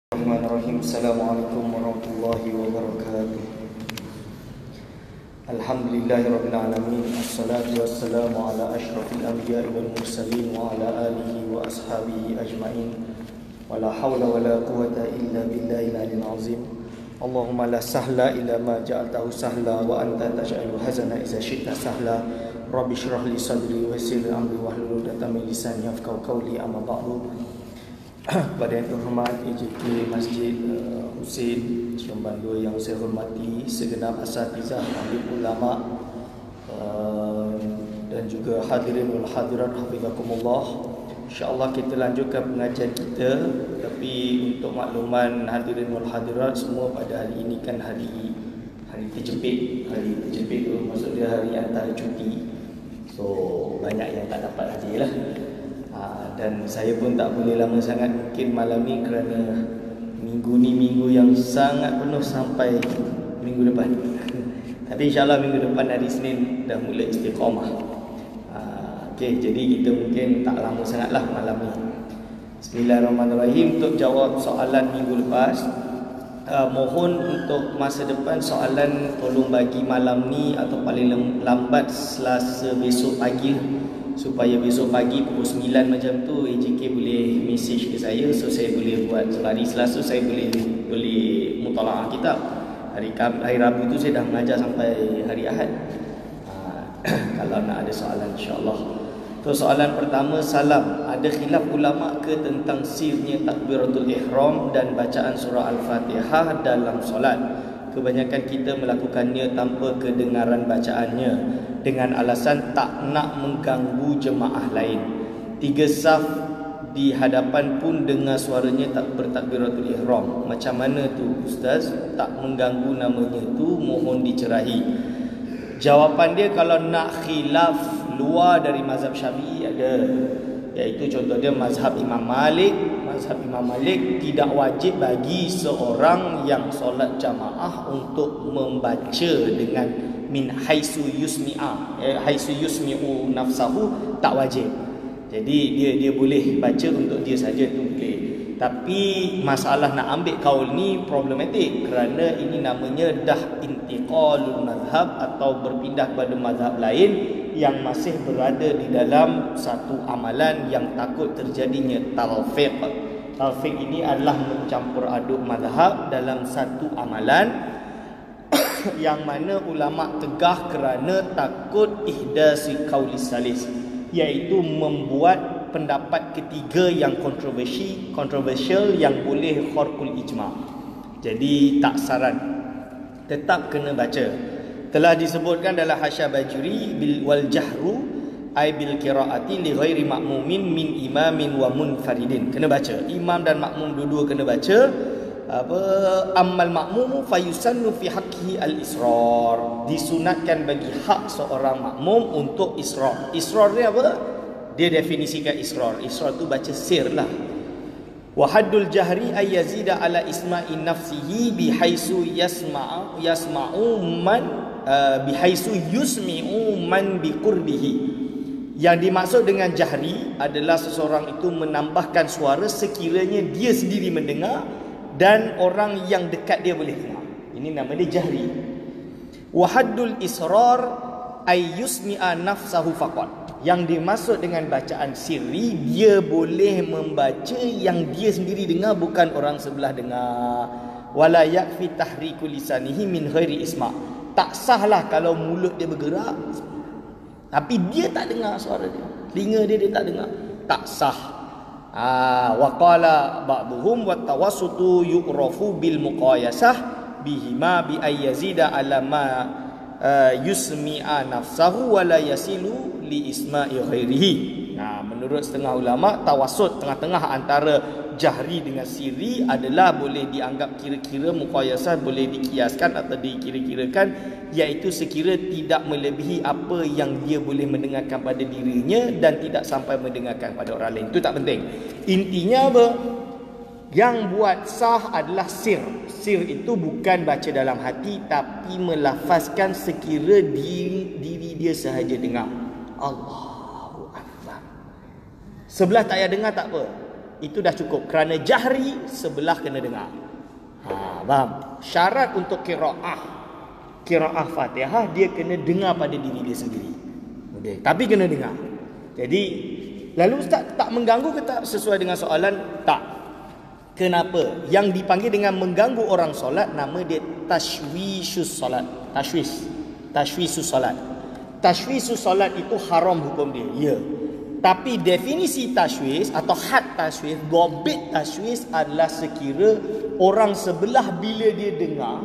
Bismillahirrahmanirrahim. Assalamualaikum warahmatullahi wabarakatuh. Alhamdulillahirabbil alamin. Assalatu wassalamu ala asyrafil anbiya'i wal mursalin wa ala alihi wa ashabihi ajmain. Wala haula wala quwwata illa billahil aliyyil azim. Allahumma la sahla illa ma ja'altahu sahla wa anta taj'alul hazana idza syi'ta sahla. Rabbi shrah li sadri wa yassir li amri wahlul 'uqdatam min lisani yafqahu qawli. Amma ba'du. Kepada yang terhormat EJK Masjid Husin Seremban 2 yang saya hormati, segenap asatizah, ahli ulama dan juga hadirin wal hadirat hafizakumullah. InsyaAllah kita lanjutkan pengajian kita. Tapi untuk makluman hadirin wal hadirat semua, pada hari ini kan hari terjepit. Hari terjepit tu maksud dia hari antara cuti. So banyak yang tak dapat hadir lah. Dan saya pun tak boleh lama sangat mungkin malam ni, kerana minggu ni minggu yang sangat penuh sampai minggu depan. Tapi insyaAllah minggu depan hari Isnin dah mula istiqamah. Okey, jadi kita mungkin tak lama sangatlah malam ni. Bismillahirrahmanirrahim. Untuk jawab soalan minggu lepas, mohon untuk masa depan soalan tolong bagi malam ni atau paling lambat Selasa besok pagi, supaya besok pagi pukul 9 macam tu EJK boleh message ke saya. So saya boleh buat. So hari Selasa saya boleh mutalaah kitab. Hari Rabu tu saya dah mengajar sampai hari Ahad. Kalau nak ada soalan insyaAllah. So soalan pertama, salam. Ada khilaf ulama ke tentang sirnya takbiratul ihram dan bacaan surah Al-Fatihah dalam solat? Kebanyakan kita melakukannya tanpa kedengaran bacaannya dengan alasan tak nak mengganggu jemaah lain. 3 saf di hadapan pun dengar suaranya tak bertakbiratul ihram. Macam mana tu Ustaz? Tak mengganggu namanya tu, mohon dicerahi. Jawapan dia, kalau nak khilaf luar dari mazhab Syafi'i ada, iaitu contoh dia mazhab Imam Malik. Mazhab Imam Malik tidak wajib bagi seorang yang solat jamaah untuk membaca dengan min haisu yusmi'a, haisu yusmi'u nafsahu, tak wajib. Jadi dia boleh baca untuk dia saja, tu boleh. Tapi masalah nak ambil kaul ni problematik, kerana ini namanya dah intiqalul mazhab atau berpindah kepada mazhab lain yang masih berada di dalam satu amalan yang takut terjadinya talfiq. Talfiq ini adalah mencampur aduk mazhab dalam satu amalan yang mana ulama tegah kerana takut ihdasi qaulis salis, iaitu membuat pendapat ketiga yang kontroversial yang boleh kharqul ijma'. Jadi tak saran, tetap kena baca. Telah disebutkan dalam Hasya Bajuri bil wal jahru ay bil qiraati li ghairi ma'mumin min imamin wa munfaridin. Kena baca. Imam dan makmum dua-dua kena baca. Ammal makmum fayusannu fi haqqihi al-israr. Disunatkan bagi hak seorang makmum untuk israr. Israr ni apa? Dia definisikan israr. Israr tu baca sir lah. Wa haddul jahri ay yazida ala isma'i nafsihi bihaisu yasma'u man bihaisu yusmi'u man biqurbihi. Yang dimaksud dengan jahri adalah seseorang itu menambahkan suara sekiranya dia sendiri mendengar dan orang yang dekat dia boleh dengar. Ini nama dia jahri. Wa haddul israr ay yusmi'a nafsahu faqat. Yang dimaksud dengan bacaan sirri, dia boleh membaca yang dia sendiri dengar, bukan orang sebelah dengar. Wala yakfi tahriku lisanihi min ghairi isma'. Tak sahlah kalau mulut dia bergerak tapi dia tak dengar suara dia, telinga dia tak dengar, tak sah. Wa qala ba'dhum wa tawassutu yu'rafu bil muqayasah bihima bi ayyazida ala ma yusmi'a nafsahu wa la yasilu li isma'i ghairihi. Menurut setengah ulama, tawassut tengah-tengah antara jahri dengan sirri adalah boleh dianggap kira-kira muqayasah, boleh dikiaskan atau dikira-kirakan, iaitu sekira tidak melebihi apa yang dia boleh mendengarkan pada dirinya dan tidak sampai mendengarkan pada orang lain. Itu tak penting. Intinya apa? Yang buat sah adalah sir. Sir itu bukan baca dalam hati, tapi melafazkan sekira diri dia sahaja dengar. Allahu Akbar. Sebelah tak payah dengar tak apa. itu dah cukup. Kerana jahri sebelah kena dengar. Faham? Syarat untuk qiraah Fatihah, dia kena dengar pada diri dia sendiri. Okay. Tapi kena dengar. Jadi lalu ustaz tak mengganggu ke tak sesuai dengan soalan? Tak. Kenapa? Yang dipanggil dengan mengganggu orang solat, nama dia tashwisus solat. Tashwisus solat. Tashwisus solat itu haram hukum dia. Ya. Tapi definisi tashwis atau had tashwis, gobit tashwis adalah sekira orang sebelah bila dia dengar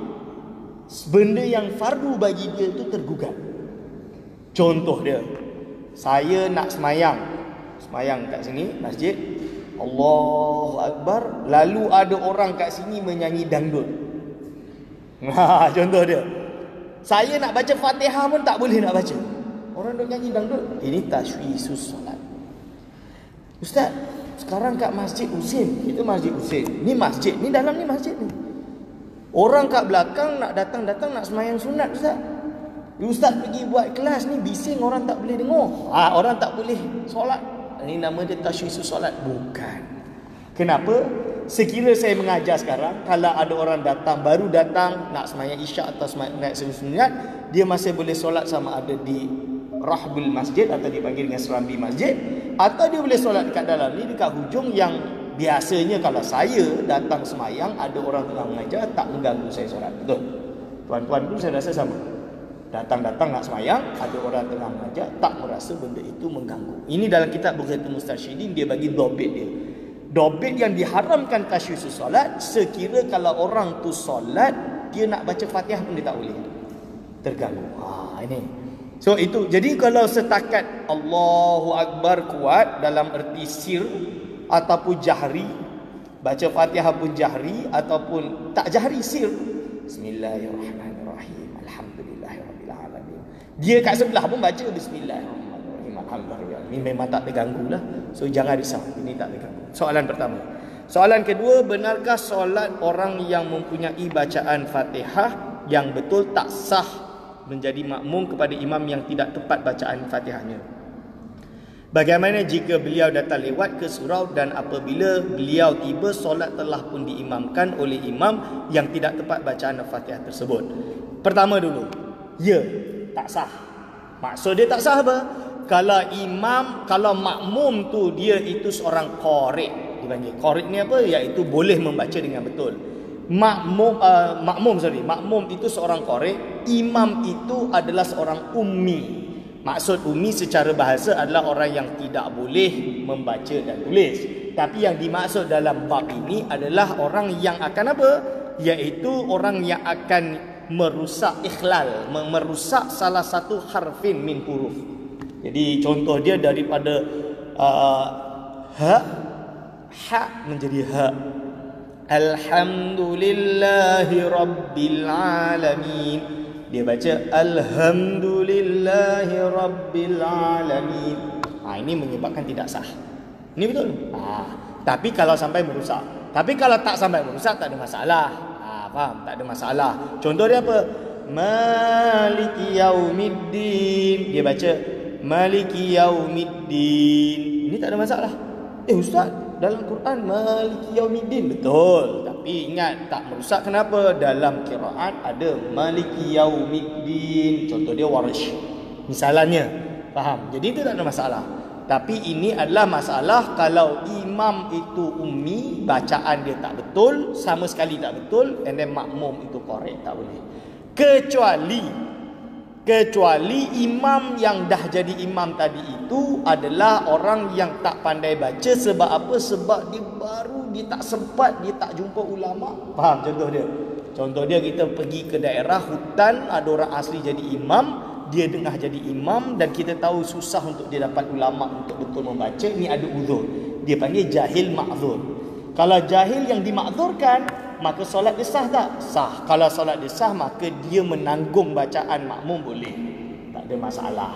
benda yang fardu bagi dia itu tergugat. Contoh dia, saya nak semayang kat sini masjid, Allahu Akbar, lalu ada orang kat sini menyanyi dangdut. Contoh dia, saya nak baca Fatihah pun tak boleh nak baca, orang duk nyanyi dangdut. Ini tashwisus solat. Ustaz, sekarang kat Masjid Husin, kita Masjid Husin, ni masjid, ni dalam ni masjid ni, orang kat belakang nak datang nak semayang sunat ustaz. Ustaz pergi buat kelas ni, bising, orang tak boleh dengar. Orang tak boleh solat. Ini nama dia tashwisus solat. Bukan. Kenapa? Sekira saya mengajar sekarang, kalau ada orang baru datang nak semayang isyak atau semayang sunat, dia masih boleh solat sama ada di rahbul masjid atau dipanggil dengan serambi masjid, atau dia boleh solat dekat dalam ni, dekat hujung yang biasanya kalau saya datang semayang ada orang tengah mengajar, tak mengganggu saya solat. Betul? Tuan-tuan pun saya rasa sama. Datang nak semayang, ada orang tengah mengajar, tak merasa benda itu mengganggu. Ini dalam kitab Bughatul Mustarsyidin, dia bagi dobit dia. Dobit yang diharamkan tashwisus solat, sekira kalau orang tu solat, dia nak baca Fatihah pun dia tak boleh, terganggu. Ini. So itu, jadi kalau setakat Allahu Akbar kuat dalam erti sir ataupun jahri, baca Fatihah pun jahri ataupun tak jahri, sir, Bismillahirrahmanirrahim, Alhamdulillahirabbil alamin. Dia kat sebelah pun baca Bismillahirrahmanirrahim, Alhamdulillah. Ini memang tak terganggu lah. So jangan risau, ini tak terganggu. Soalan pertama. Soalan kedua, benarkah solat orang yang mempunyai bacaan Fatihah yang betul tak sah menjadi makmum kepada imam yang tidak tepat bacaan Fatihahnya? Bagaimana jika beliau datang lewat ke surau dan apabila beliau tiba, solat telah pun diimamkan oleh imam yang tidak tepat bacaan Fatihah tersebut? Pertama dulu, ya, tak sah. Maksud dia tak sah apa? Kalau makmum tu dia itu seorang qari', dipanggil qari' ni apa? Iaitu boleh membaca dengan betul. Makmum itu seorang qari', imam itu adalah seorang ummi. Maksud ummi secara bahasa adalah orang yang tidak boleh membaca dan tulis. Tapi yang dimaksud dalam bab ini adalah orang yang akan apa? Iaitu orang yang akan merusak ikhlal, merusak salah satu harfin min huruf. Jadi contoh dia daripada ha menjadi ha. Alhamdulillahi Rabbil Alamin. Dia baca Alhamdulillahi Rabbil Alamin. Ini menyebabkan tidak sah. Ini betul. Tapi kalau sampai merusak. Tapi kalau tak sampai merusak, tak ada masalah. Faham? Tak ada masalah. Contoh dia apa? Maliki Yaumiddin. Dia baca Maliki Yaumiddin. Ini tak ada masalah. Ustaz, dalam Quran Maliki Yaumiddin, betul. Tapi ingat, tak merusak. Kenapa? Dalam qiraat ada Maliki Yaumiddin. Contoh dia Warish misalnya. Faham? Jadi itu tak ada masalah. Tapi ini adalah masalah kalau imam itu ummi, bacaan dia tak betul, sama sekali tak betul, and then makmum itu korek, tak boleh. Kecuali imam yang dah jadi imam tadi itu adalah orang yang tak pandai baca. Sebab apa? Sebab dia baru, dia tak sempat, dia tak jumpa ulama. Faham contoh dia? Contoh dia, kita pergi ke daerah hutan, ada orang asli jadi imam, dia tengah jadi imam, dan kita tahu susah untuk dia dapat ulama untuk betul membaca. Ni ada uzur, dia panggil jahil ma'zur. Kalau jahil yang dimakzurkan, maka solat dia sah tak? Sah. Kalau solat dia sah, maka dia menanggung bacaan makmum boleh, tak ada masalah.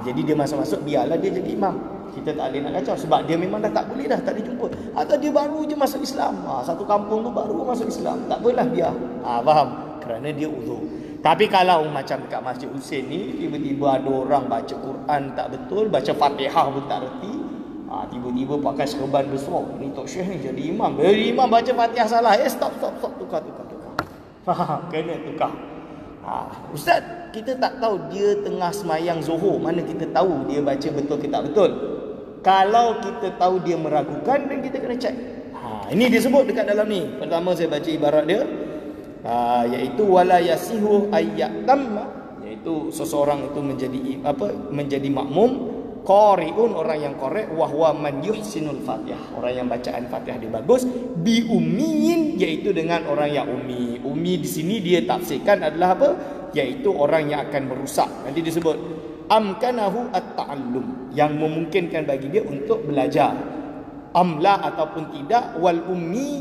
Jadi dia masuk-masuk, biarlah dia jadi imam. Kita tak boleh nak kacau, sebab dia memang dah tak boleh dah, tak dijumpa. Atau dia baru je masuk Islam, satu kampung tu baru masuk Islam, tak apalah, biar. Faham? Kerana dia uzur. Tapi kalau macam dekat Masjid Husin ni, tiba-tiba ada orang baca Quran tak betul, baca Fatihah pun tak reti, Tiba-tiba pakai serban besar. Ni Tok Syekh ni jadi imam. Jadi imam baca Fatihah salah. Stop. Tukar. Faham? Kena tukar. Ustaz, kita tak tahu dia tengah semayang Zuhur. Mana kita tahu dia baca betul ke tak betul? Kalau kita tahu dia meragukan, dan kita kena cek. Ini disebut dekat dalam ni. Pertama saya baca ibarat dia, iaitu wala yasihu ayyatamma, iaitu seseorang itu menjadi makmum, qari'un, orang yang korek, wahwa man yuhsinul Fatihah, orang yang bacaan Fatihah dia bagus, bi ummiyin, iaitu dengan orang yang ummi. Ummi di sini dia tafsirkan adalah apa? Iaitu orang yang akan merusak. Nanti disebut amkanahu at-ta'allum, yang memungkinkan bagi dia untuk belajar. Amla ataupun tidak, wal ummi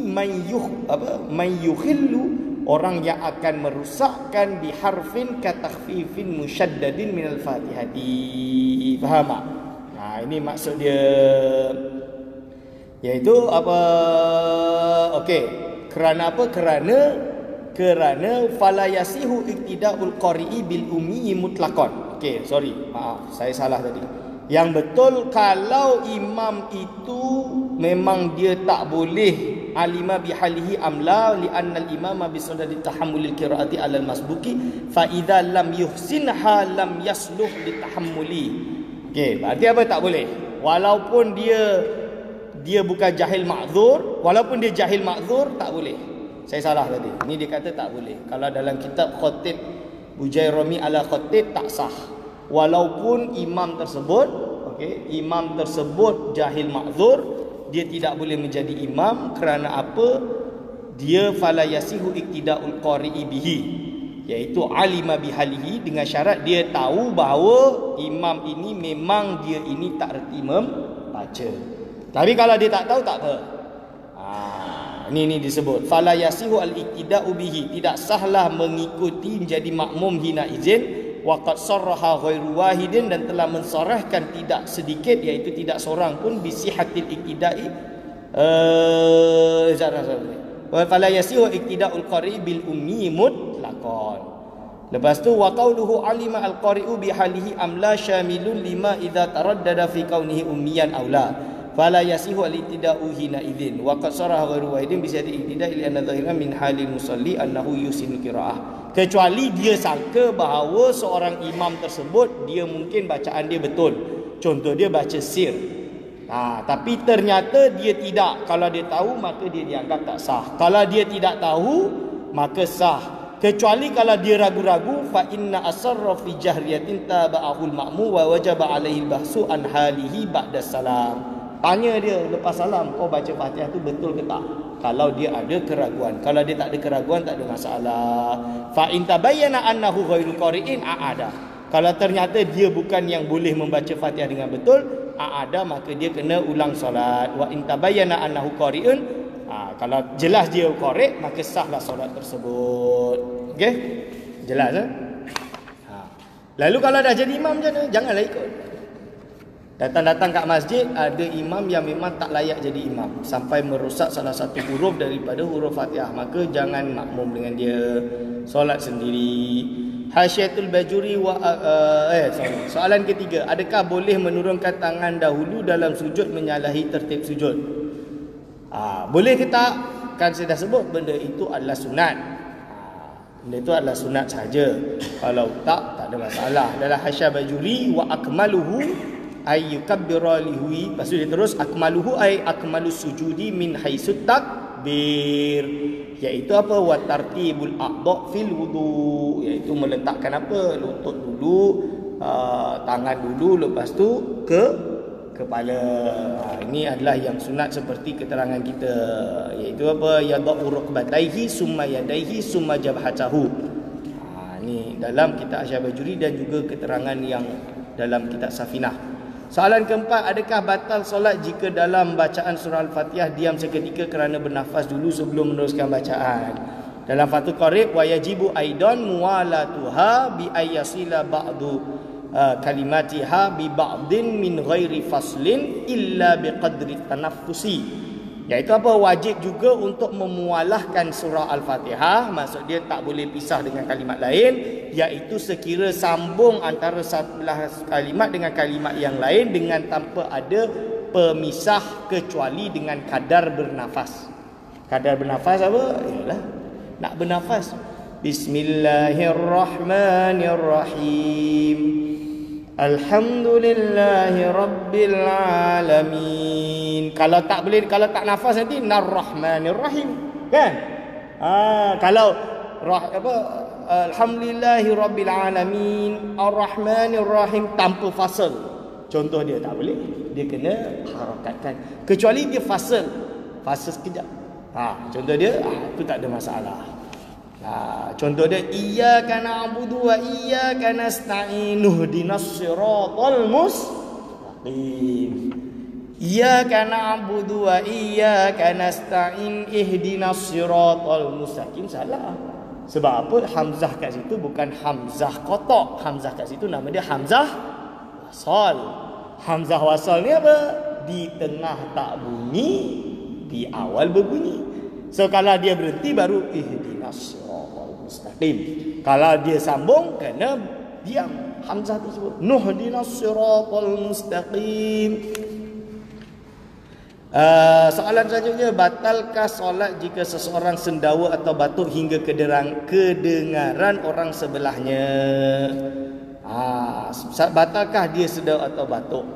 mayyukhillu, orang yang akan merusakkan biharfin katakhfifin musyaddadin minal Fatihati. Faham tak? Ini maksud dia, iaitu apa? Okey, kerana apa? Kerana fala yasihu iktida'ul qari'i bil ummi mutlaqan. Okey, sorry, maaf, saya salah tadi. Yang betul, kalau imam itu memang dia tak boleh alima bihalihi amla li anna al imama bi sadadi tahammulil qiraati ala al masbuki fa idza lam yuhsinha lam yasluh li tahammuli. Okey, berarti apa? Tak boleh. Walaupun dia bukan jahil ma'zur, walaupun dia jahil ma'zur, tak boleh. Saya salah tadi. Ini dia kata tak boleh. Kalau dalam kitab Khatib Bujairami ala Khatib, tak sah. Walaupun imam tersebut, imam tersebut jahil ma'zur, dia tidak boleh menjadi imam. Kerana apa? Dia fala yasihu iktida'ul qari'i bihi, iaitu alima bihalihi, dengan syarat dia tahu bahawa imam ini memang dia ini tak reti membaca. Tapi kalau dia tak tahu, tak apa. Ini disebut fala yasihu al-iktida'u bihi, tidak sahlah mengikuti menjadi makmum hina izin. Waqad sarraha ghairu wahidin, dan telah mensarahkan tidak sedikit, iaitu tidak seorang pun bisihatil iktida'i fala yasihu iktida'ul qari' bil ummi mutlaqan. Lepas tu wa qauluhu alima al qari'u bihalihi amla syamilun lima idza taraddada fi kaunihi ummiyan aula fala yasihu al-iktida'u hina idzin wa qad sarah ghairu wahidin bi syaddi iktida'i li anna dhahira min halil musalli annahu yusin qira'ah, kecuali dia sangka bahawa seorang imam tersebut dia mungkin bacaan dia betul, contoh dia baca sir, tapi ternyata dia tidak. Kalau dia tahu, maka dia dianggap tak sah. Kalau dia tidak tahu, maka sah. Kecuali kalau dia ragu-ragu, fa inna asarra fi jahriyatin taba'ahul ma'mu wa wajaba alaihi bahsu an halihi ba'da salam. Tanya dia lepas salam, kau baca Fatihah tu betul ke tak? Kalau dia ada keraguan. Kalau dia tak ada keraguan, tak ada masalah. Fa in tabayyana annahu ghairu qari'in a'ada. Kalau ternyata dia bukan yang boleh membaca Fatihah dengan betul, a'ada, maka dia kena ulang solat. Wa in tabayyana annahu qari'un, kalau jelas dia korek, maka sahlah solat tersebut. Okey? Jelas eh? Lalu kalau dah jadi imam macam mana? Janganlah ikut. Datang-datang kat masjid, ada imam yang memang tak layak jadi imam sampai merosak salah satu huruf daripada huruf Fatihah, maka jangan makmum dengan dia, solat sendiri. Hasyiatul Bajuri soalan ketiga, adakah boleh menurunkan tangan dahulu dalam sujud menyalahi tertib sujud? Boleh ke tak? Kan saya dah sebut benda itu adalah sunat. Benda itu adalah sunat saja. Kalau tak ada masalah. Dalam Hasyiah Bajuri, wa akmaluhu ay yukabbira lihi, lepas tu dia terus akmaluhu ay akmalus sujudi min haitsu takbir, iaitu apa? Wa tartibul a'dha fil wudu, iaitu meletakkan apa? Lutut dulu, tangan dulu, lepas tu ke kepala. Ini adalah yang sunat seperti keterangan kita, iaitu apa? Yadau rukbataihi summa yadaihi summa jabhatahu. Ini dalam kitab Hasyiah Bajuri dan juga keterangan yang dalam kitab Safinah. Soalan keempat, adakah batal solat jika dalam bacaan surah Al-Fatihah diam seketika kerana bernafas dulu sebelum meneruskan bacaan? Dalam Fathul Qarib, wa yajibu aidan muwalatuha bi ayyasila ba'du kalimatiha bi ba'din min ghairi faslin illa bi qadri tanaffusi. Iaitu apa? Wajib juga untuk memualahkan surah Al-Fatihah, maksud dia tak boleh pisah dengan kalimat lain, iaitu sekira sambung antara sebelah kalimat dengan kalimat yang lain dengan tanpa ada pemisah kecuali dengan kadar bernafas. Kadar bernafas apa? Ialah nak bernafas. Bismillahirrahmanirrahim. Alhamdulillahi rabbil alamin. Kalau tak nafas nanti Ar-Rahmanir-Rahim, kan? Kalau Alhamdulillahi rabbil alamin Ar-Rahmanir-Rahim tanpa fasal, contoh dia tak boleh. Dia kena harakatkan. Kecuali dia fasal sekejap. Contoh dia, itu tak ada masalah. Contoh dia, iyyaka na'budu wa iyyaka nasta'in ihdinas siratal mustaqim. Iyyaka na'budu wa iyyaka nasta'in ihdinas siratal mustaqim. Salah. Sebab apa? Hamzah kat situ bukan hamzah kotak. Hamzah kat situ nama dia hamzah wasal. Hamzah wasal ni apa? Di tengah tak bunyi, di awal berbunyi. So kalau dia berhenti baru ihdinas siratal mustaqim. Kalau dia sambung kena diam hamzah tersebut. Nuhdinas siratal mustaqim. Soalan selanjutnya, batalkah solat jika seseorang sendawa atau batuk hingga kedengaran orang sebelahnya? Batalkah dia sendawa atau batuk?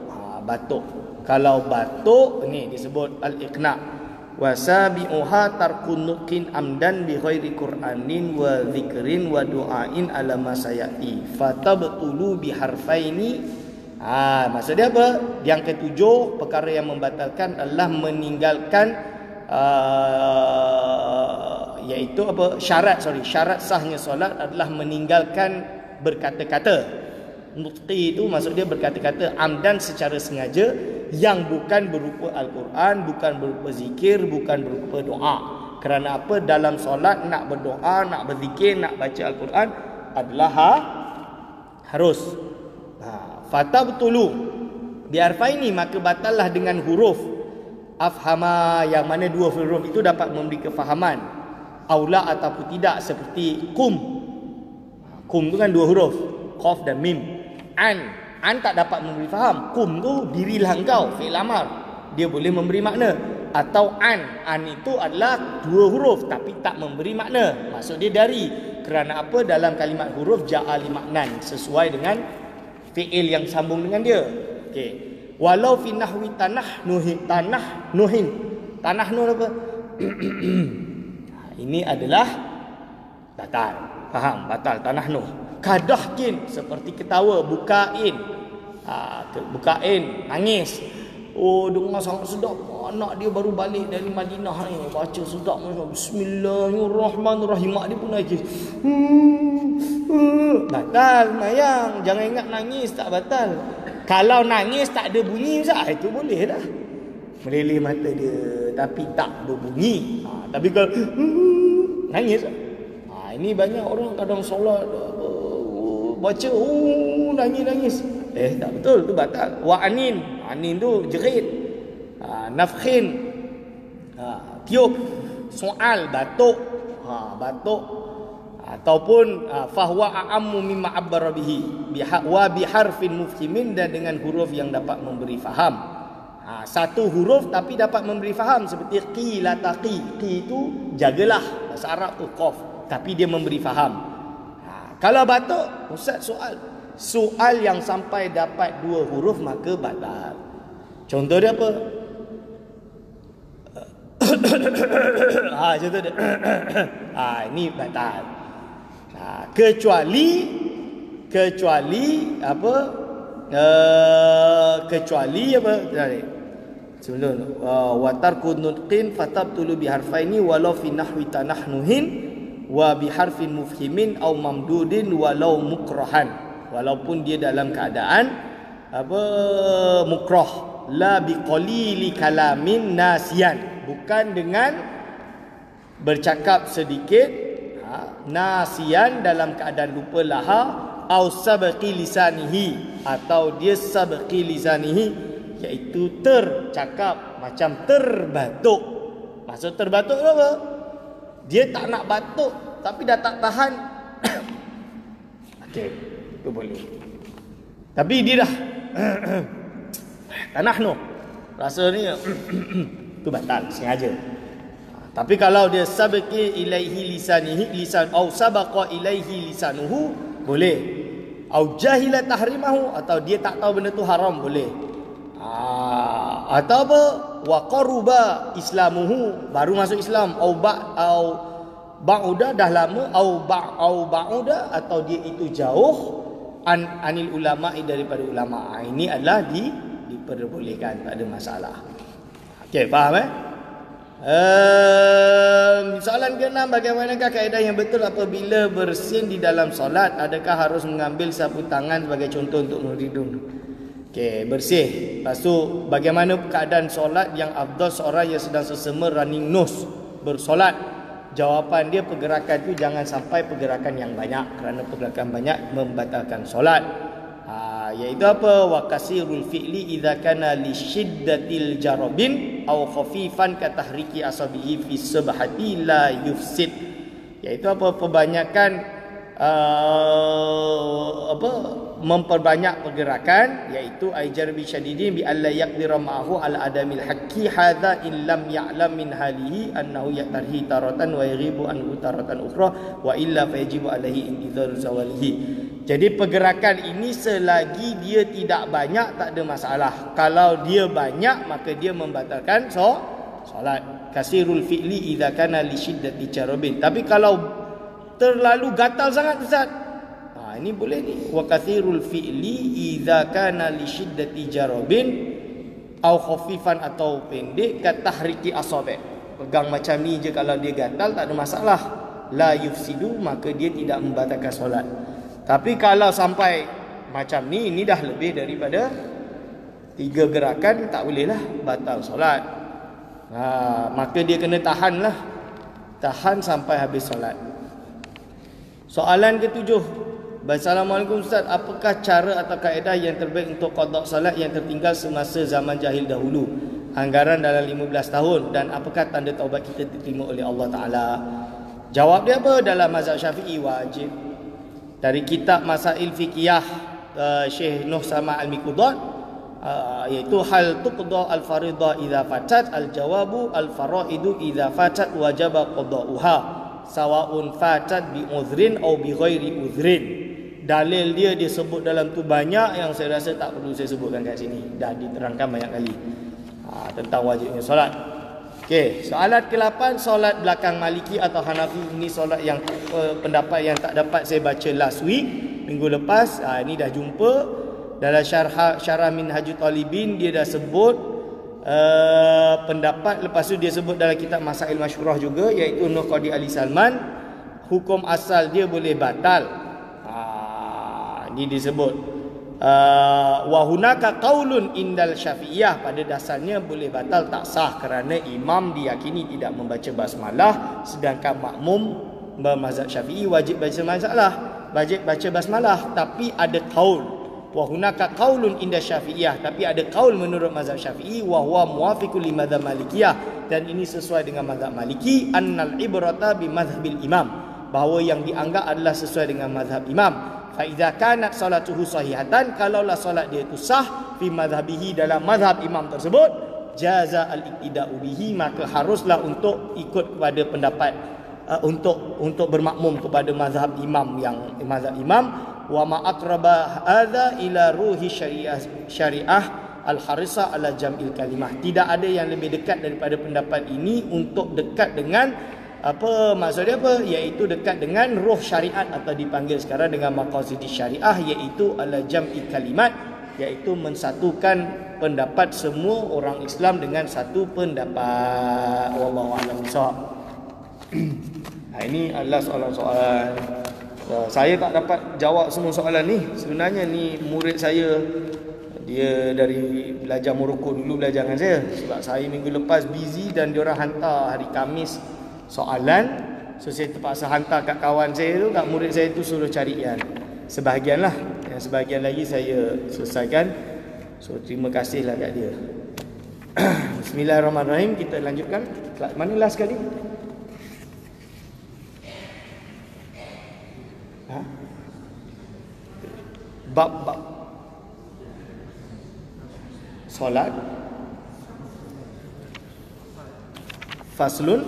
Batuk. Kalau batuk ni disebut al-iqna'. Wasabi'uha tarkun nutqin amdan bi ghairi qur'anin wa dzikrin wa du'ain ala ma sayati fatabtulu bi harfaini. Maksud dia apa? Yang ketujuh perkara yang membatalkan adalah meninggalkan iaitu apa? Syarat sahnya solat adalah meninggalkan berkata-kata. Nutqi itu maksud dia berkata-kata amdan secara sengaja, yang bukan berupa Al-Quran, bukan berupa zikir, bukan berupa doa. Kerana apa? Dalam solat nak berdoa, nak berzikir, nak baca Al-Quran adalah harus. Fatabtulu biarfaini, maka batallah dengan huruf afhama, yang mana dua huruf itu dapat memberi kefahaman, aula ataupun tidak, seperti kum. Kum itu kan dua huruf, qaf dan mim. An tak dapat memberi faham. Kum tu dirilah engkau, fi'il amar, dia boleh memberi makna. Atau an itu adalah dua huruf tapi tak memberi makna, maksud dia dari. Kerana apa? Dalam kalimat huruf ja'a li maknan, sesuai dengan fi'il yang sambung dengan dia. Okey. Walau fi nahwi tanah nuhin. Tanah nu apa? Ini adalah batal. Faham? Batal tanah nu. Kadahkin, seperti ketawa, bukain. Bukain, nangis. Oh, dengar sangat sedap. Anak dia baru balik dari Madinah ni, baca sedap. Bismillahirrahmanirrahim. Mak dia pun nangis. Batal mayang. Jangan ingat nangis tak batal. Kalau nangis tak ada bunyi, itu boleh dah. Meleleh mata dia tapi tak berbunyi. Tapi kalau nangis, ini banyak orang kadang solat baca nangis. Tak betul, tu batal. Wa anin tu jerit. Nafkhin, tiup. Soal, batuk. Batuk. Ataupun fahwa a'ammu mimma abbara bihi wa biharfin mufhimin, dan dengan huruf yang dapat memberi faham. Satu huruf tapi dapat memberi faham, seperti qila taqi. Qi itu jagalah, bahasa Arab tu qaf, tapi dia memberi faham. Kalau batuk, ustaz soal yang sampai dapat dua huruf maka batal. Contoh dia apa? Contoh dia. Ini batal. Kecuali apa? Kecuali apa? Sebelum wa tarkun nutqin fatabtulu biharfaini walau fi nahwi tanahnuhin wa biharfin mufhimin au mamdudin walau mukrahan, walaupun dia dalam keadaan apa mukrah. La biqalili kalamin nasian, bukan dengan bercakap sedikit, nasian dalam keadaan lupa laha, au sabqi lisanihi, atau dia sabqi lisanihi, iaitu tercakap macam terbatuk. Maksud terbatuk apa? Dia tak nak batuk tapi dah tak tahan. Okey, itu boleh. Tapi dia dah tanah no. rasa ni itu batal sengaja. Tapi kalau dia sabaqi ilaihi lisanihi lisan au sabaqa ilaihi lisanuhu boleh. Au jahila tahrimahu, atau dia tak tahu benda tu haram boleh. Atau apa? Wa qaruba islamuhu, baru masuk Islam, au ba'uda dah lama, au ba'uda, atau dia itu jauh anil ulama, daripada ulama. Ini adalah diperbolehkan, tak ada masalah. Okey, faham soalan ke-6, bagaimanakah kaedah yang betul apabila bersin di dalam solat? Adakah harus mengambil sapu tangan sebagai contoh untuk meridun? Okey, bersih. Lepas tu bagaimana keadaan solat yang afdal seorang yang sedang sesama running nose bersolat? Jawapan dia, pergerakan tu jangan sampai pergerakan yang banyak, kerana pergerakan banyak membatalkan solat. Iaitu apa? Wa kasirul fi'li idza kana li shiddatil jarabin aw khafifan ka tahriki asabihi fi subhati la yufsid. Iaitu apa? Perbanyakan memperbanyak pergerakan, iaitu aijar bi syadidin bi alla yaqdira ma'ahu al adamil haqqi hadza illam ya'lam min halihi annahu yatarhi taratan wa yaghibu anhu taratan ukhra wa illa fayajibu alaihi intizar zawalihi. Jadi pergerakan ini selagi dia tidak banyak tak ada masalah. Kalau dia banyak maka dia membatalkan solat. Kasirul fi'li idza kana li shiddati jarabin. Tapi kalau terlalu gatal sangat Ustaz, ini boleh ni. Wa kathirul fi'li idza kana li shiddati jarabin au khafifan, atau pendek, ka tahriki asabi. Pegang macam ni je, kalau dia gatal tak ada masalah. La yufsidu, maka dia tidak membatalkan solat. Tapi kalau sampai macam ni, ini dah lebih daripada 3 gerakan, tak boleh lah, batal solat. Maka dia kena tahan lah, tahan sampai habis solat. Soalan ke-7, Assalamualaikum Ustaz, apakah cara atau kaedah yang terbaik untuk qada salat yang tertinggal semasa zaman jahil dahulu, anggaran dalam 15 tahun, dan apakah tanda taubat kita diterima oleh Allah Ta'ala? Jawab dia apa? Dalam mazhab Syafi'i wajib. Dari kitab Masail Fiqiyah Syekh Nuh Sama Al-Miqdad, iaitu hal tuqda al-faridah idza fatat, al-jawabu al-faraidu idza fatat wajaba qada'uha sawaun fatat bi uzrin au bi ghairi uzrin. Dalil dia sebut dalam tu banyak, yang saya rasa tak perlu saya sebutkan kat sini, dah diterangkan banyak kali tentang wajibnya solat. Okey, soalan ke-8, solat belakang Maliki atau Hanafi. Ini solat yang pendapat yang tak dapat saya baca last week, minggu lepas. Ini dah jumpa dalam syarah Minhajul Talibin, dia dah sebut pendapat. Lepas tu dia sebut dalam kitab Masail Masyhurah juga, iaitu Nur Qadi Ali Salman, hukum asal dia boleh batal. Ini disebut wa hunaka qaulun indal Syafi'iyah, pada dasarnya boleh batal, tak sah, kerana imam diyakini tidak membaca basmalah, sedangkan makmum bermazhab Syafi'i wajib baca basmalah. Tapi ada qaul, wa hunaka qaulun inda Syafi'iyah, tapi ada qaul menurut mazhab Syafi'i, wa huwa muwafiqul li madzhab Malikiyah, dan ini sesuai dengan mazhab Maliki, annal ibrata bi madzhabil imam, bahawa yang dianggap adalah sesuai dengan mazhab imam. Fa idza kanat salatuhu sahihatan, kalaulah solat dia itu sah, fi madhhabihi, dalam mazhab imam tersebut, jaza al-iqtida'u bihi, maka haruslah untuk ikut kepada pendapat untuk bermakmum kepada mazhab imam, yang mazhab imam. Wa ma aqraba hadza ila ruhi syariah al-harisa ala jam'il kalimah. Tidak ada yang lebih dekat daripada pendapat ini untuk dekat dengan apa maksudnya apa, iaitu dekat dengan roh syariat, atau dipanggil sekarang dengan maqasid syariah, iaitu ala jam'i kalimat, iaitu mensatukan pendapat semua orang Islam dengan satu pendapat. Wallahu a'lam bishawab. Ini adalah soalan-soalan. Saya tak dapat jawab semua soalan ni. Sebenarnya ni murid saya, dia dari belajar Morocco dulu belajar dengan saya, sebab saya minggu lepas busy dan diorang hantar hari Khamis soalan, so saya terpaksa hantar kat kawan saya tu, kat murid saya tu, suruh carikan. Sebahagian lah, yang sebahagian lagi saya selesaikan. So terima kasih lah kat dia. Bismillahirrahmanirrahim. Kita lanjutkan. Mana last sekali? Bab solat Faslun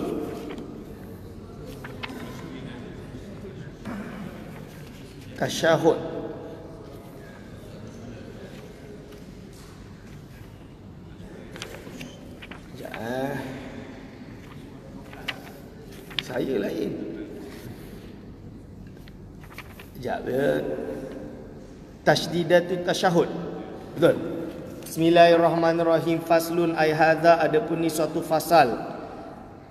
tasyahud. Saya lain. Tasdidatut tasyahud. Betul. Bismillahirrahmanirrahim. Faslun ay hadza, adapun ni suatu fasal.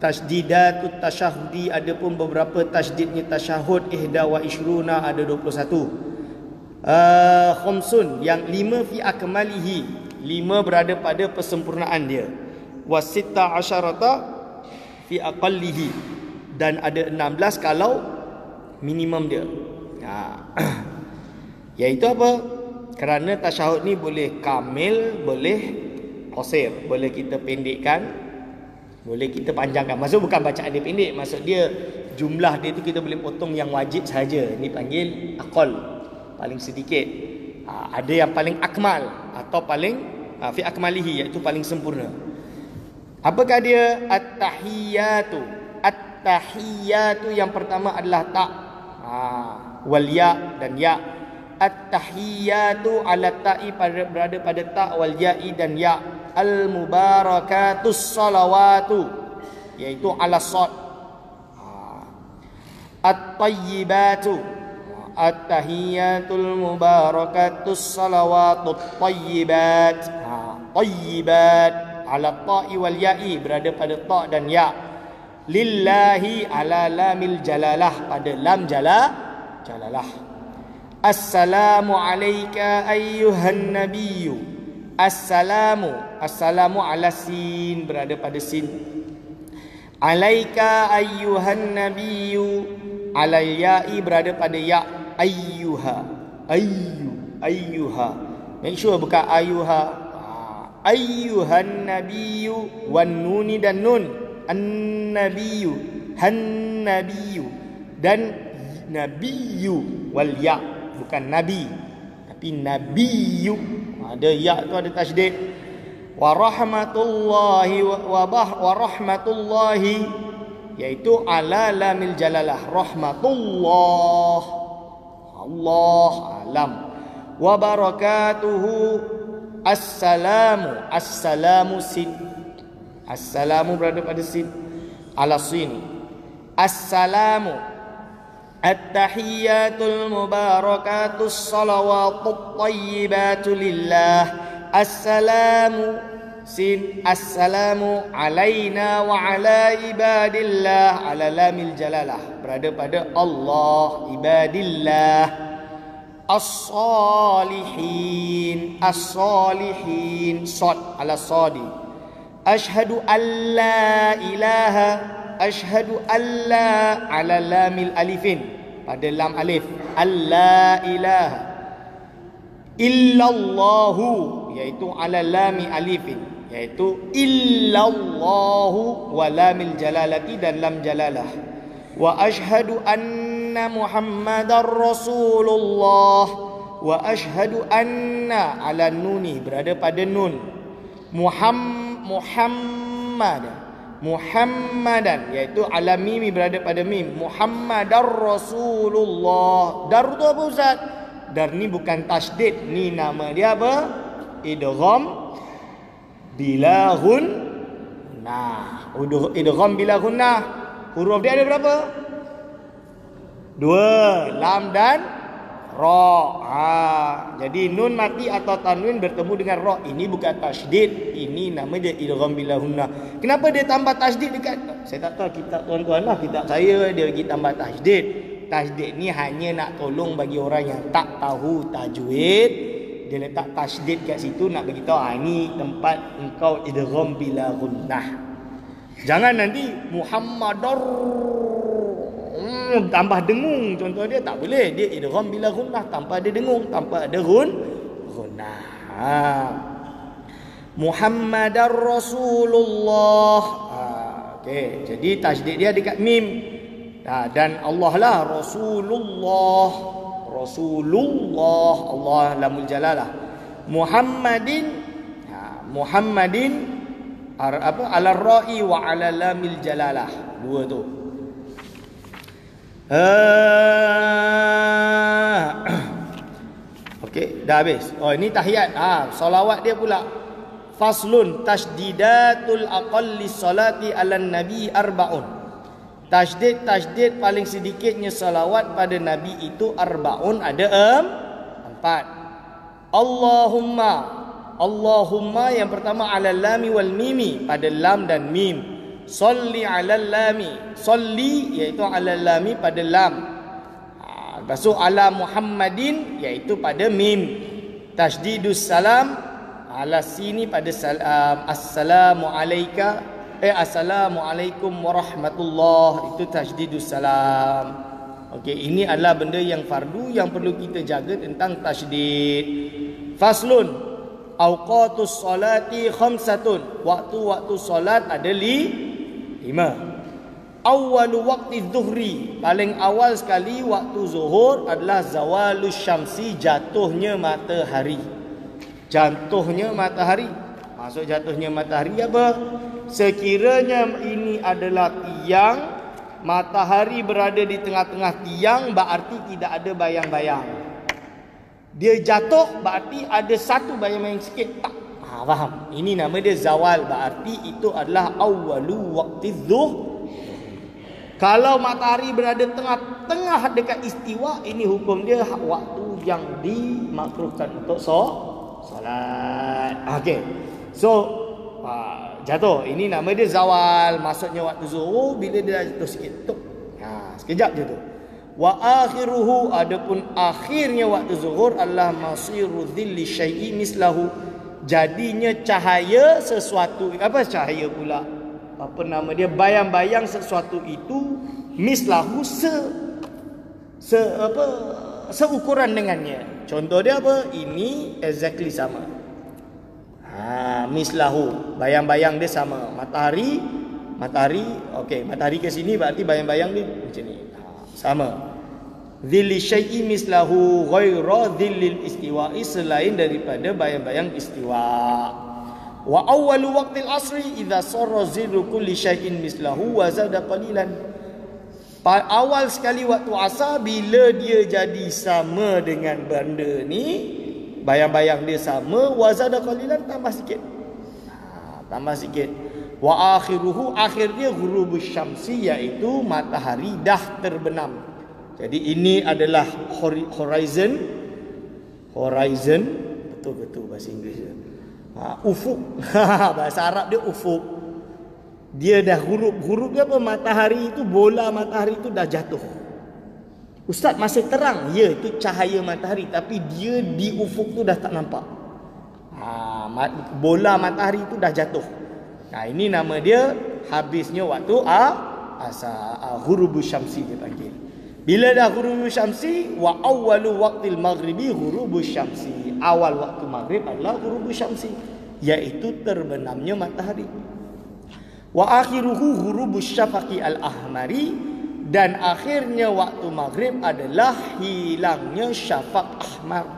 Tasdidatut tasyahudi, adapun beberapa tasdidnya tasyahud. Ihda wa ishruna, ada 21. Khamsun, yang 5 fi akmalihi, 5 berada pada persempurnaan dia. Wasitta asyarata fi aqallihi, dan ada 16 kalau minimum dia. Iaitu apa? Kerana tasyahud ni boleh kamil, boleh qasir, boleh kita pendekkan, boleh kita panjangkan. Maksud bukan bacaan dia pendek, maksud dia jumlah dia tu kita boleh potong yang wajib saja. Ni panggil aqal, paling sedikit. Ada yang paling akmal atau paling fi akmalihi, iaitu paling sempurna. Apakah dia? At-tahiyatu. At-tahiyatu yang pertama adalah ta, wal ya dan ya. At-tahiyatu ala ta'i, berada pada ta wal ya'i dan ya. Al-mubarakatus salawatu, iaitu ala sad. At-tayyibatu. At-tahiyatul mubarakatus salawatut tayyibat. Tayyibat ala ta'i wal ya'i, berada pada ta dan ya. Lillahi ala lamil jalalah, pada lam jalalah. Assalamu alayka ayyuhan nabiyyu. Assalamu ala sin, berada pada sin. Alayka ayyuhan nabiyyu, ala ya'i, berada pada ya. Ayyuha, ayyuha, make sure bukan ayyuha. Ayyuhan nabiyyu, wan nuni dan nun. An-nabiyyu, han-nabiyyu, dan nabiyyu wal ya, bukan nabi tapi nabiyyu. Ada ya tu ada tasydid. Wa rahmatullahi wa rahmatullahi, iaitu ala lamil jalalah. Rahmatullah, Allah alam. Wa barakatuhu. Assalamu sin. Assalamu berada pada sin, ala sini. Assalamu. At-tahiyatul mubarakatus salawatut tayyibatu lillah. Assalamu sin. Assalamu alaina wa ala ibadillah, ala lamil jalalah, berada pada Allah, ibadillah. As-salihin. As-salihin, sad ala sadi. Ashhadu an la ilaha. Ashhadu an la, ala lamil alifin, pada lam alif. Alla ilaha illallahu, iaitu ala lami alifin, iaitu illallahu wa lamil jalalati dan lam jalalah. Wa ashhadu anna muhammadar rasulullah. Wa ashhadu anna, ala nuni, berada pada nun. Muhammadan, iaitu ala mimi, berada pada mim. Muhammadar Rasulullah. Dar tu apa Ustaz? Dar ni bukan tasydid, ni nama dia apa? Idgham bila gunnah. Idgham bila gunnah. Huruf dia ada berapa? 2, lam dan ra. Jadi nun mati atau tanwin bertemu dengan ra. Ini bukan tasydid, ini nama dia idgham bila gunnah. Kenapa dia tambah tasydid dekat? Saya tak tahu, kitab tuan-tuan lah, kitab saya dia bagi tambah tasydid. Tasydid ni hanya nak tolong bagi orang yang tak tahu tajwid. Dia letak tasydid kat situ nak bagi tahu ini tempat engkau idgham bila gunnah. Jangan nanti Muhammadar tambah dengung, contoh dia tak boleh. Dia idgham bila gunnah tanpa ada dengung, tanpa ada gunnah. Muhammadar Rasulullah. Okey, jadi tasydid dia dekat mim. Dan Allah lah Rasulullah. Rasulullah, Allah lamul jalalah. Muhammadin. Muhammadin Ala ra'i wa ala lamil jalalah. Dua tu. Okey, dah habis. Oh, ini tahiyat. Solawat dia pula. Faslun tasdidatul aqalli salati ala nabi arba'un. Tasdid paling sedikitnya salawat pada nabi itu arba'un, ada empat. Allahumma yang pertama ala lami wal mimi, pada lam dan mim. Salli ala lami, salli iaitu ala lami pada lam. Lepas tu ala Muhammadin iaitu pada mim. Tasdidus salam ala sini pada salam. Assalamu alayka, assalamualaikum warahmatullah, itu tasdidus salam. Okey, ini adalah benda yang fardu yang perlu kita jaga tentang tasdid. Faslun awqatus salati khamsatun, waktu-waktu solat ada 5. Awwalu waqti zuhri, paling awal sekali waktu zuhur adalah zawalus syamsi, jatuhnya matahari. Jatuhnya matahari. Maksud jatuhnya matahari apa? Sekiranya ini adalah tiang, matahari berada di tengah-tengah tiang, berarti tidak ada bayang-bayang. Dia jatuh berarti ada satu bayang-bayang sikit. Tak. Faham? Ini nama dia zawal, berarti itu adalah awwalu waqti zuhur. Kalau matahari berada tengah-tengah dekat istiwa, ini hukum dia waktu yang dimakruhkan untuk solat. Okey. So, jatuh. Ini nama dia zawal. Maksudnya waktu zuhur bila dia jatuh sikit. Tuk. Sekejap je tu. Wa akhiruhu, adapun akhirnya waktu zuhur adalah masiru dhilli syai'i mislahu. Jadinya cahaya sesuatu. Apa cahaya pula? Apa nama dia, bayang-bayang sesuatu itu mislahu seukuran dengannya. Contoh dia apa? Ini exactly sama. Mislahu, bayang-bayang dia sama. Matahari, okey, matahari ke sini berarti bayang-bayang dia macam ni. Sama. Dhilli syai'i mislahu ghaira dhillil istiwa'i, selain daripada bayang-bayang istiwa. Wa awwalu waqtil asri idza sarra zillu kulli syai'in mislahu wa zada qalilan. Awal sekali waktu asar bila dia jadi sama dengan benda ni, bayang-bayang dia sama, wa zada qalilan, tambah sikit. Tambah sikit. Wa akhiruhu, akhir dia ghurubus syamsi, iaitu matahari dah terbenam. Jadi ini adalah horizon, betul-betul bahasa Inggeris. Ufuk. Bahasa Arab dia ufuk. Dia dah huruf dia apa? Matahari itu, bola matahari itu dah jatuh. Ustaz, masih terang. Ya, itu cahaya matahari, tapi dia di ufuk tu dah tak nampak. Bola matahari itu dah jatuh. Ini nama dia habisnya waktu ghurubus syamsi dia panggil. Bila dah ghurubus syamsi, wa awwalu waqtil maghribi ghurubus syamsi. Awal waktu maghrib adalah ghurubus syamsi, iaitu terbenamnya matahari. Wa akhiruhu ghurubus syafaqi al-ahmari, dan akhirnya waktu maghrib adalah hilangnya syafaq ahmar,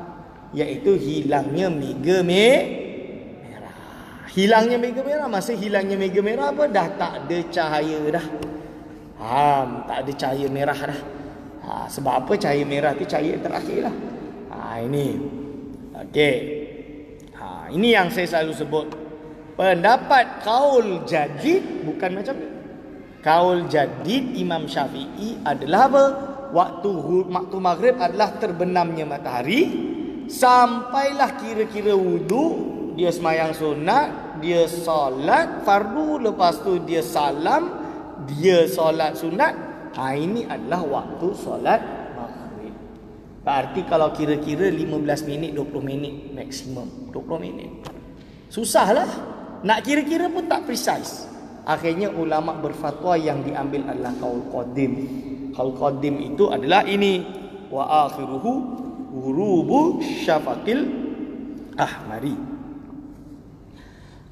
iaitu hilangnya mega merah. Hilangnya mega merah, masa hilangnya mega merah apa? Dah tak ada cahaya dah. Tak ada cahaya merah dah. Sebab apa? Cahaya merah tu cahaya terakhir lah. Ini. Okey. Ini yang saya selalu sebut. Pendapat kaul jadid bukan macam ni. Kaul jadid Imam Syafi'i adalah apa? Waktu maghrib adalah terbenamnya matahari, sampailah kira-kira wudu, dia semayang sunat, dia solat fardu, lepas tu dia salam, dia solat sunat. Ini adalah waktu solat maghrib. Berarti kalau kira-kira 15 minit, 20 minit maksimum. 20 minit. Susahlah. Nak kira-kira pun tak precise. Akhirnya ulama berfatwa yang diambil adalah qaul qadim. Qaul qadim itu adalah ini. Wa akhiruhu ghurubu syafaqil ahmari.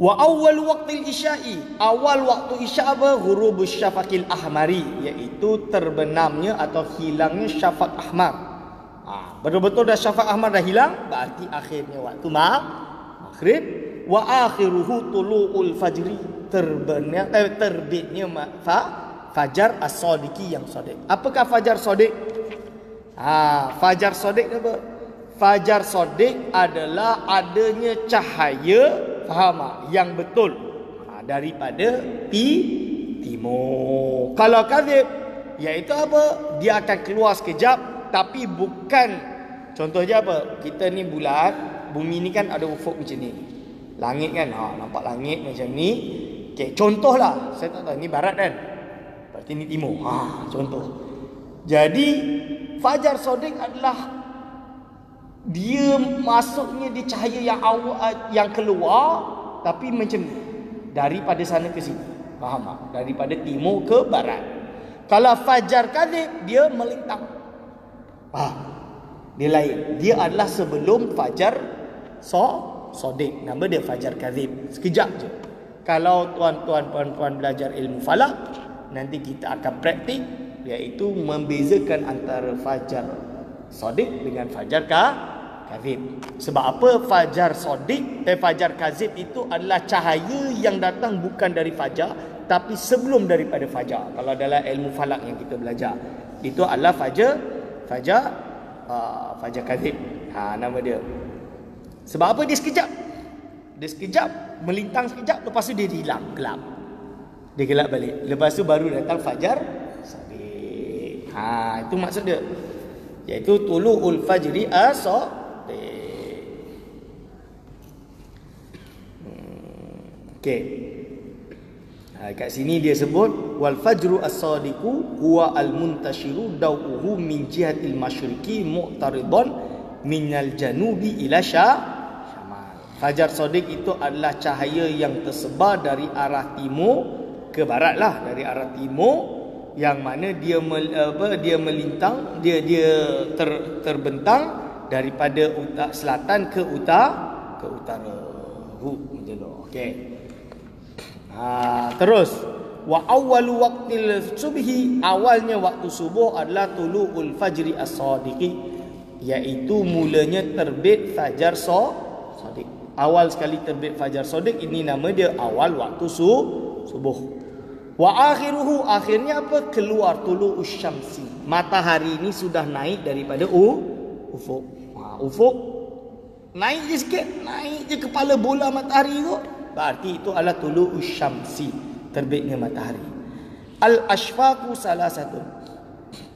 Wa awwal waqtil isya'i, awal waktu isya' apa? Ghurubus syafaqil ahmari, iaitu terbenamnya atau hilangnya syafaq ahmar. Betul-betul dah syafaq ahmar dah hilang, berarti akhirnya waktu maghrib. Wa akhiruhu tulu'ul fajri, terbitnya fajar as-sadiqi yang sadiq. Apakah fajar sadiq? Fajar sadiq apa? Fajar sadiq adalah adanya cahaya, faham tak? Yang betul daripada timur. Kalau kadzib, iaitu apa? Dia akan keluar sekejap, tapi bukan. Contohnya apa? Kita ni bulat, bumi ni kan ada ufuk macam ni. Langit kan, nampak langit macam ni. Okay, contohlah, saya tak tahu ni barat kan, berarti ni timur. Contoh. Jadi fajar sadiq adalah dia masuknya di cahaya yang awal, yang keluar, tapi macam ni, daripada sana ke sini. Faham tak? Daripada timur ke barat. Kalau fajar kadzib, dia melintang. Dia lain. Dia adalah sebelum fajar sadiq. Nama dia fajar kadzib. Sekejap je. Kalau tuan-tuan puan-puan belajar ilmu falak, nanti kita akan praktik, iaitu membezakan antara fajar sadiq dengan fajar kadzib. Sebab apa? Fajar sadiq fajar kadzib itu adalah cahaya yang datang bukan dari fajar, tapi sebelum daripada fajar. Kalau dalam ilmu falak yang kita belajar, itu adalah fajar kadzib. Nama dia. Sebab apa? Dia sekejap, melintang sekejap, lepas tu dia hilang, gelap. Dia gelap balik. Lepas tu baru datang fajar sadiq. Itu maksud dia. Iaitu tulu'ul fajri as-sadiq. Okey. Kat sini dia sebut wal fajru as-sadiqu huwa al-muntashiru dawuhu min jihatil masyriqi mu'taridan minal janubi ila syamal. Fajar sadiq itu adalah cahaya yang tersebar dari arah timur ke barat lah, dari arah timur, yang mana dia melintang, dia terbentang daripada selatan ke utara. Macam tu. Okey. Terus wa awwalu waqtil subhi, awalnya waktu subuh adalah tulu'ul fajri as-sadiqi, iaitu mulanya terbit fajar sadiq. Awal sekali terbit fajar sadiq, ini nama dia awal waktu subuh. Wa akhiruhu, akhirnya apa? Keluar tulu'us syamsi, matahari ini sudah naik daripada ufuk. Ufuk naik je sikit, naik je kepala bola matahari tu, berarti itu adalah tulu'us syamsi, terbitnya matahari. Al-ashfaqu salah satu.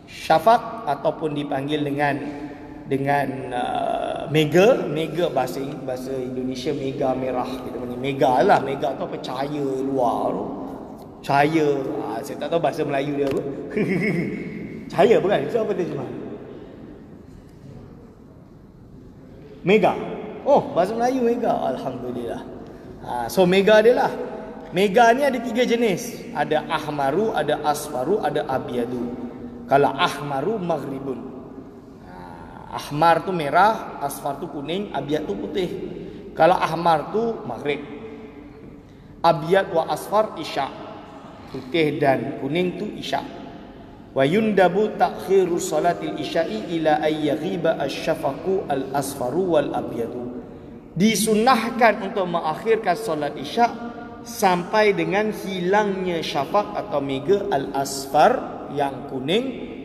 Syafaq ataupun dipanggil dengan mega, bahasa Indonesia mega merah, kita panggil mega lah. Mega tu apa? Cahaya luar tu. Cahaya, saya tak tahu bahasa Melayu dia apa. Cahaya bukan? Itu apa terjemah? Mega. Oh, bahasa Melayu mega. Alhamdulillah. So mega dia lah. Mega ni ada 3 jenis. Ada ahmaru, ada asfaru, ada abyadu. Kalau ahmaru maghribun. Ahmar tu merah, asfar tu kuning, abyad tu putih. Kalau ahmar tu maghrib. Abyad wa asfar isya. Putih dan kuning tu isya. Wa yundabu ta'khiru salatil isya'i ila ayyaghiba asyafaqu al-asfaru wal abyadu. Disunnahkan untuk mengakhirkan solat isya' sampai dengan hilangnya syafaq atau mega al-asfar yang kuning,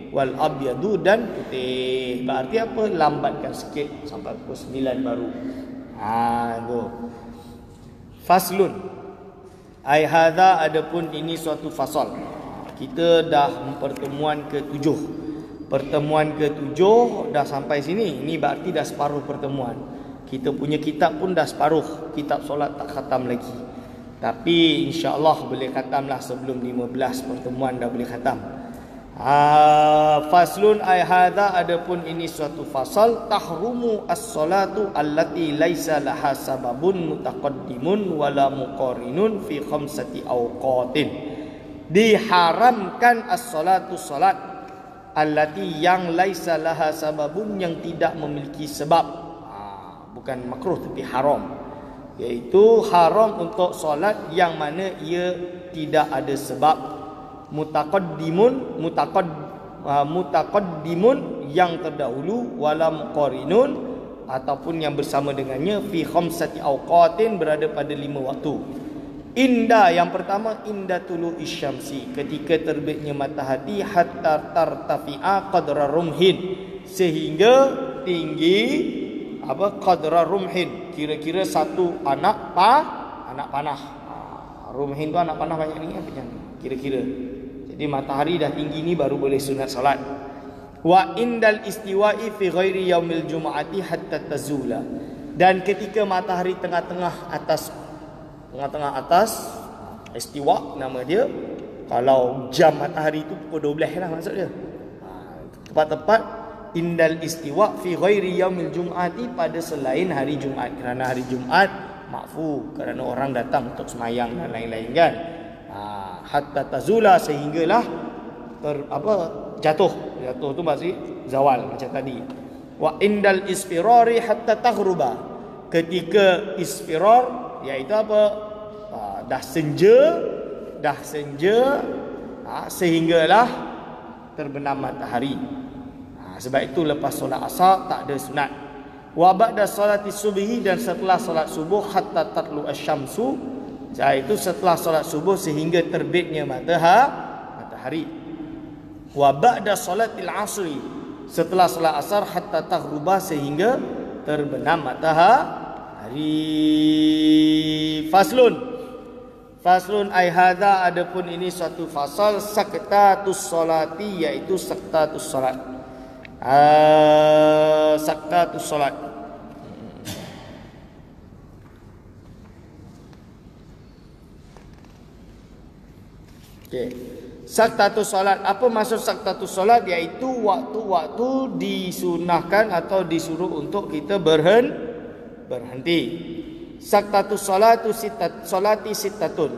wal abyadu dan putih. Berarti apa? Lambatkan sikit sampai pukul 9 baru. Tu. Faslun. Ai hadza, adapun ini suatu fasal. Kita dah pertemuan ke-7. Pertemuan ke-7 dah sampai sini. Ini berarti dah separuh pertemuan. Kita punya kitab pun dah separuh. Kitab solat tak khatam lagi. Tapi insya-Allah boleh khatamlah sebelum 15 pertemuan dah boleh khatam. Faslun ay hadza, adapun ini suatu fasal. Tahrumu as-salatu allati laisa laha sababun mutaqaddimun wala muqarinun fi khamsati awqatin. Diharamkan as-salatu, salat allati yang laisa laha sababun, yang tidak memiliki sebab. Bukan makruh tapi haram. Iaitu haram untuk solat yang mana ia tidak ada sebab. Mutaqaddimun yang terdahulu, wala muqarinun ataupun yang bersama dengannya, fi khamsati awqatin berada pada 5 waktu. Inda, yang pertama inda tulu isyamsi, ketika terbitnya matahari, hatta tartafi'a qadra rumhin, sehingga tinggi qadra rumhin, kira-kira satu anak panah. Rumhin tu anak panah banyak ni apa macam kira-kira. Jadi matahari dah tinggi ni baru boleh sunat salat. Wa indal istiwa'i fi ghairi yaumil jum'ati hatta tazula, dan ketika matahari tengah-tengah atas istiwa nama dia. Kalau jam matahari tu pukul 12 lah maksud dia. Tepat-tepat indal istiwa fi ghairi yaumil jum'ati, pada selain hari Jumaat, kerana hari Jumaat makfu kerana orang datang untuk semayang dan lain-lain kan. Hatta tazula, sehinggalah jatuh tu maksud zawal macam tadi. Wa indal isfirari hatta taghruba, ketika isfirar iaitu dah senja sehinggalah terbenam matahari. Sebab itu lepas solat asar tak ada sunat. Wa ba'da salati subhi, dan setelah solat subuh, hatta tatlu asyamsu, iaitu setelah solat subuh sehingga terbitnya matahari. Wa ba'da salatil asri, setelah solat asar, hatta taghruba, sehingga terbenam matahari. Faslun ay hadza, adapun ini suatu fasal, saktatus salati, iaitu saktatus salat. Saktatus salat. Okey. Saktatus salat, apa maksud saktatus salat? Iaitu waktu-waktu disunahkan atau disuruh untuk kita berhenti. Saktatus salati sittatun,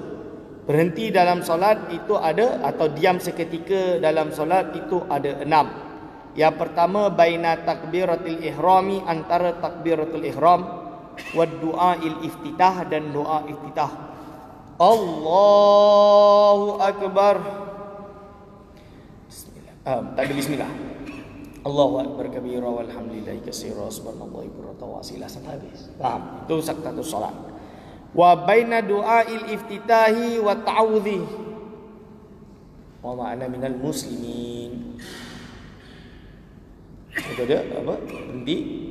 berhenti dalam solat itu ada, atau diam seketika dalam solat itu ada 6. Yang pertama, baina takbiratul ihrami, antara takbiratul ihram, wa du'ail iftitah, dan doa iftitah. Allahu akbar. Tak ada bismillah. Allahu akbar kabira walhamdulillahi katsira subhanallahi bukratan wa asila, sampai habis. Faham? Itu saktatus salat. Wa baina du'ail iftitahi wa ta'awudhi wa ma'ana minal muslimin. Itu dia apa? Berhenti.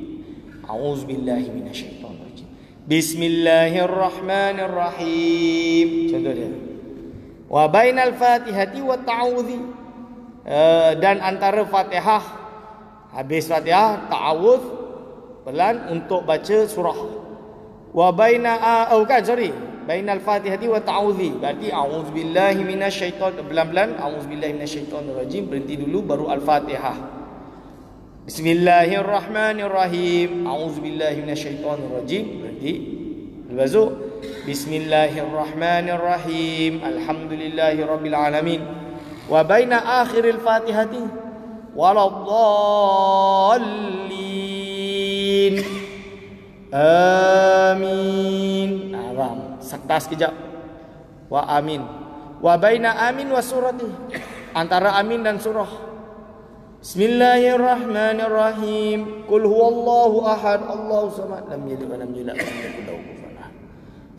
A'udzubillahi minasyaitonir rajim. Bismillahirrahmanirrahim. Contoh dia. Wa bainal fatihati wa ta'awudhi, dan antara Fatihah, habis Fatihah, ta'awudz pelan untuk baca surah. Wa baina bainal fatihati wa ta'awudzi, berarti a'udzubillahi minasyaitonir, pelan-pelan a'udzubillahi minasyaitonir rajim, berhenti dulu baru al-Fatihah. Bismillahirrahmanirrahim, a'udzubillahi minasyaitonir rajim, berhenti. Lepas tu Bismillahirrahmanirrahim, alhamdulillahirabbil alamin. Wa baina akhiril fatihati waladdallin, amin. Faham? Sakta sekejap. Wa amin. Wa baina amin wa surati, antara amin dan surah. Bismillahirrahmanirrahim. Qul huwallahu ahad, Allahu samad, lam yalid wa lam yulad wa lam yakul lahu kufuwan ahad.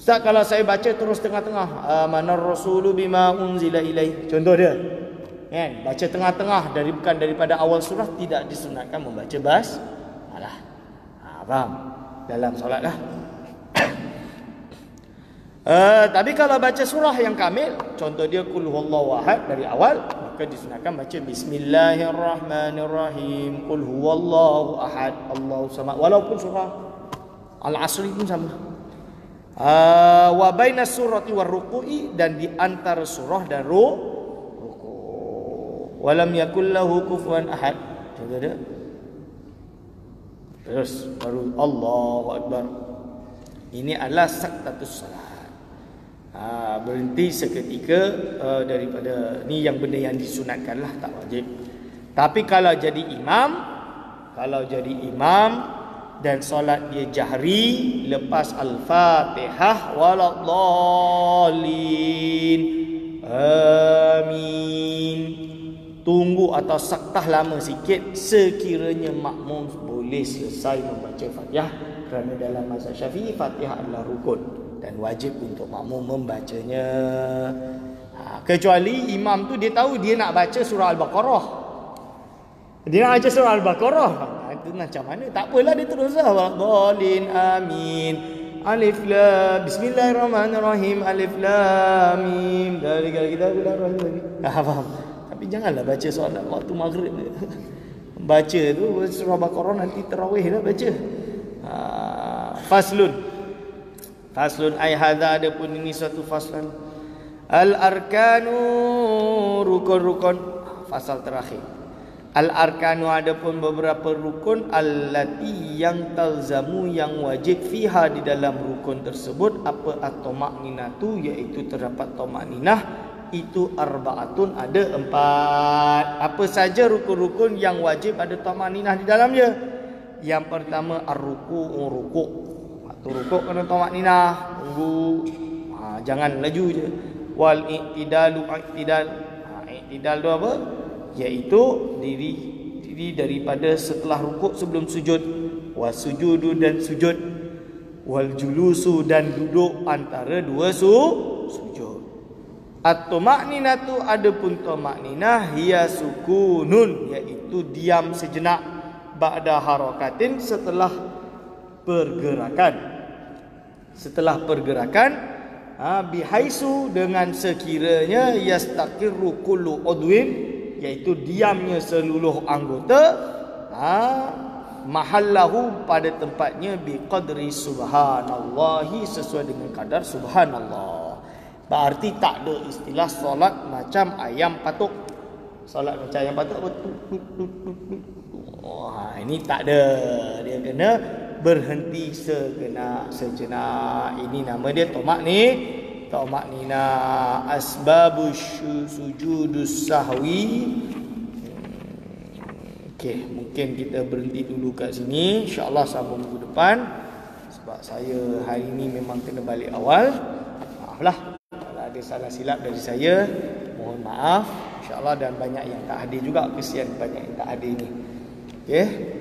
Ustaz, kalau saya baca terus tengah-tengah, amanar rasulu bima unzila ilaih, contoh dia. Kan? Baca tengah-tengah bukan daripada awal surah, tidak disunatkan membaca basmalah. Faham? Dalam solat lah. Tapi kalau baca surah yang kamil, contoh dia qul huwallahu ahad dari awal, maka disunatkan baca bismillahirrahmanirrahim, qul huwallahu ahad, Allahu samad, walaupun surah Al-Asr pun sama. Wa bainas surati war ruku'i, dan di antara surah dan ruku'. Walam yakul lahu kufuwan ahad, contoh dia. Terus baru Allahu akbar. Ini adalah saktatus salat. Berhenti seketika daripada ni, yang benda yang disunatkan lah, tak wajib. Tapi kalau jadi imam dan solat dia jahri, lepas al-Fatihah waladdallin, amin, tunggu atau saktah lama sikit sekiranya makmum boleh selesai membaca Fatihah, kerana dalam mazhab Syafi'i Fatihah adalah rukun. dan wajib untuk makmum membacanya. Kecuali imam tu dia tahu dia nak baca surah Al-Baqarah. Dia nak baca surah Al-Baqarah. Itu macam mana? Tak apalah, dia teruslah waqalin amin. Alif lam bismillahirrahmanirrahim. Alif lam mim. Dari kita faham. Tapi janganlah baca solat waktu maghrib. Baca tu surah Baqarah nanti tarawih lah baca. Faslun ai hadza, adapun ini suatu faslan. Al arkanu, rukun-rukun. Fasal terakhir. Al arkanu, adapun beberapa rukun, allati yang talzamu, yang wajib, fiha di dalam rukun tersebut, apa at-tama'ninatu, iaitu terdapat tama'ninah, itu arbaatun, ada 4. Apa saja rukun-rukun yang wajib ada tama'ninah di dalamnya? Yang pertama ar-ruku'u, rukuk. Waktu rukuk kena tama'ninah, tunggu. Jangan laju je. Wal i'tidalu, i'tidal. I'tidal tu apa? Iaitu diri daripada setelah rukuk sebelum sujud. Wasujudu, dan sujud. Wal julusu, dan duduk antara dua sujud. At-tama'ninatu, adapun tama'ninah, hiya sukunun, iaitu diam sejenak, ba'da harakatin, setelah pergerakan. Bihaisu, dengan sekiranya, yastaqirru kullu udwin, iaitu diamnya seluruh anggota, mahallahu, pada tempatnya, biqadri subhanallahi, sesuai dengan kadar subhanallah. Berarti tak ada istilah solat macam ayam patuk. Solat macam ayam patuk apa? Ini tak ada. Dia kena berhenti sejenak. Ini nama dia tama'ninah. Asbabus sujudus sahwi. Okey, mungkin kita berhenti dulu kat sini. InsyaAllah sambung minggu depan. Sebab saya hari ini memang kena balik awal. Maaflah ada salah silap dari saya, mohon maaf insya-Allah, dan banyak yang tak hadir juga, kesian banyak yang tak hadir ni. Okey,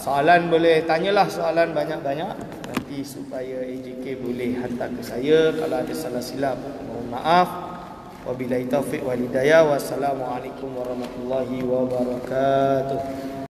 soalan boleh tanyalah, soalan banyak-banyak nanti supaya AJK boleh hantar ke saya. Kalau ada salah silap, mohon maaf. Wabillahi taufiq wal hidayah. Wassalamualaikum warahmatullahi wabarakatuh.